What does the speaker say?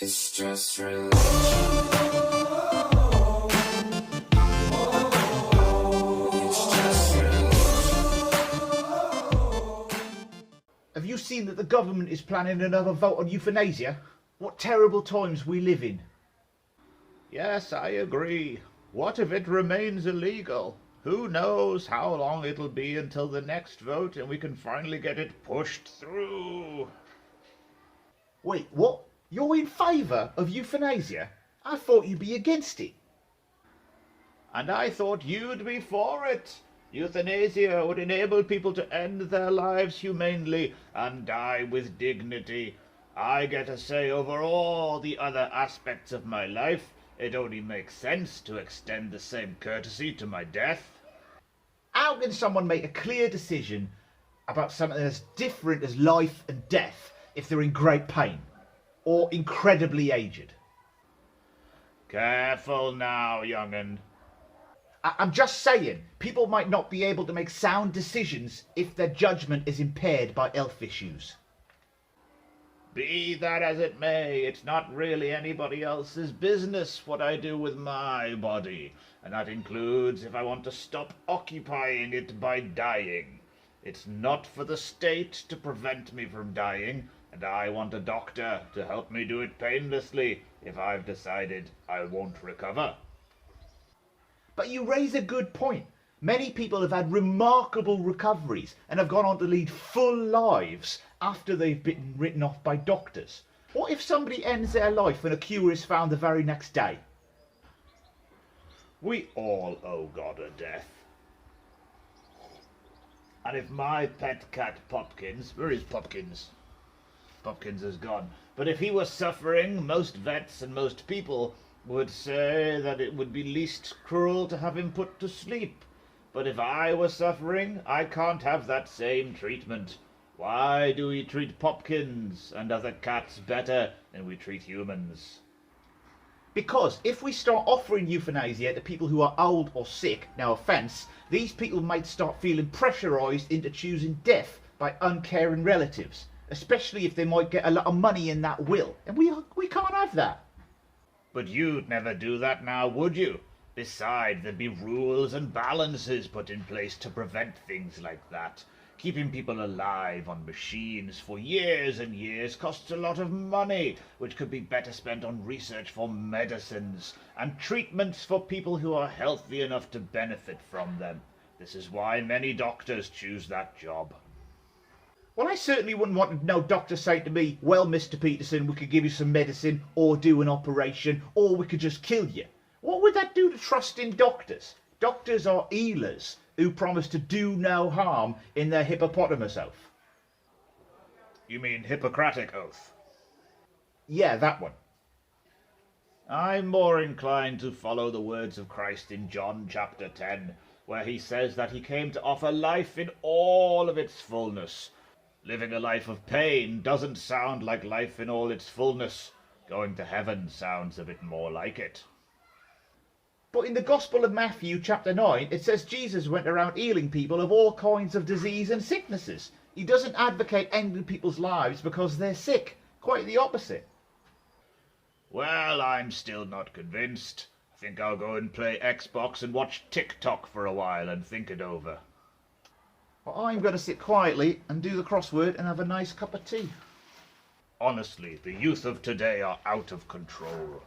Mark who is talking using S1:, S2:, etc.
S1: It's just religion. It's just religion.
S2: Have you seen that the government is planning another vote on euthanasia? What terrible times we live in.
S3: Yes, I agree. What if it remains illegal? Who knows how long it'll be until the next vote and we can finally get it pushed through.
S2: Wait, what? You're in favour of euthanasia? I thought you'd be against it.
S3: And I thought you'd be for it. Euthanasia would enable people to end their lives humanely and die with dignity. I get a say over all the other aspects of my life. It only makes sense to extend the same courtesy to my death.
S2: How can someone make a clear decision about something as different as life and death if they're in great pain or incredibly aged?
S3: Careful now, young'un.
S2: I'm just saying, people might not be able to make sound decisions if their judgment is impaired by health issues.
S3: Be that as it may, it's not really anybody else's business what I do with my body, and that includes if I want to stop occupying it by dying. It's not for the state to prevent me from dying, and I want a doctor to help me do it painlessly if I've decided I won't recover.
S2: But you raise a good point. Many people have had remarkable recoveries and have gone on to lead full lives after they've been written off by doctors. What if somebody ends their life and a cure is found the very next day?
S3: We all owe God a death. And if my pet cat Popkins, where is Popkins? Popkins is gone. But if he was suffering, most vets and most people would say that it would be least cruel to have him put to sleep. But if I was suffering, I can't have that same treatment. Why do we treat Popkins and other cats better than we treat humans?
S2: Because if we start offering euthanasia to people who are old or sick, no offence, these people might start feeling pressurised into choosing death by uncaring relatives, especially if they might get a lot of money in that will. And we can't have that.
S3: But you'd never do that now, would you? Besides, there'd be rules and balances put in place to prevent things like that. Keeping people alive on machines for years and years costs a lot of money, which could be better spent on research for medicines and treatments for people who are healthy enough to benefit from them. This is why many doctors choose that job.
S2: Well, I certainly wouldn't want no doctor saying to me, well, Mr. Peterson, we could give you some medicine or do an operation or we could just kill you. What would that do to trust in doctors? Doctors are healers who promise to do no harm in their hippopotamus oath.
S3: You mean Hippocratic Oath?
S2: Yeah, that one.
S3: I'm more inclined to follow the words of Christ in John chapter 10, where he says that he came to offer life in all of its fullness. Living a life of pain doesn't sound like life in all its fullness. Going to heaven sounds a bit more like it.
S2: But in the Gospel of Matthew chapter 9, it says Jesus went around healing people of all kinds of disease and sicknesses. He doesn't advocate ending people's lives because they're sick. Quite the opposite.
S3: Well, I'm still not convinced. I think I'll go and play Xbox and watch TikTok for a while and think it over.
S2: Well, I'm going to sit quietly and do the crossword and have a nice cup of tea.
S3: Honestly, the youth of today are out of control.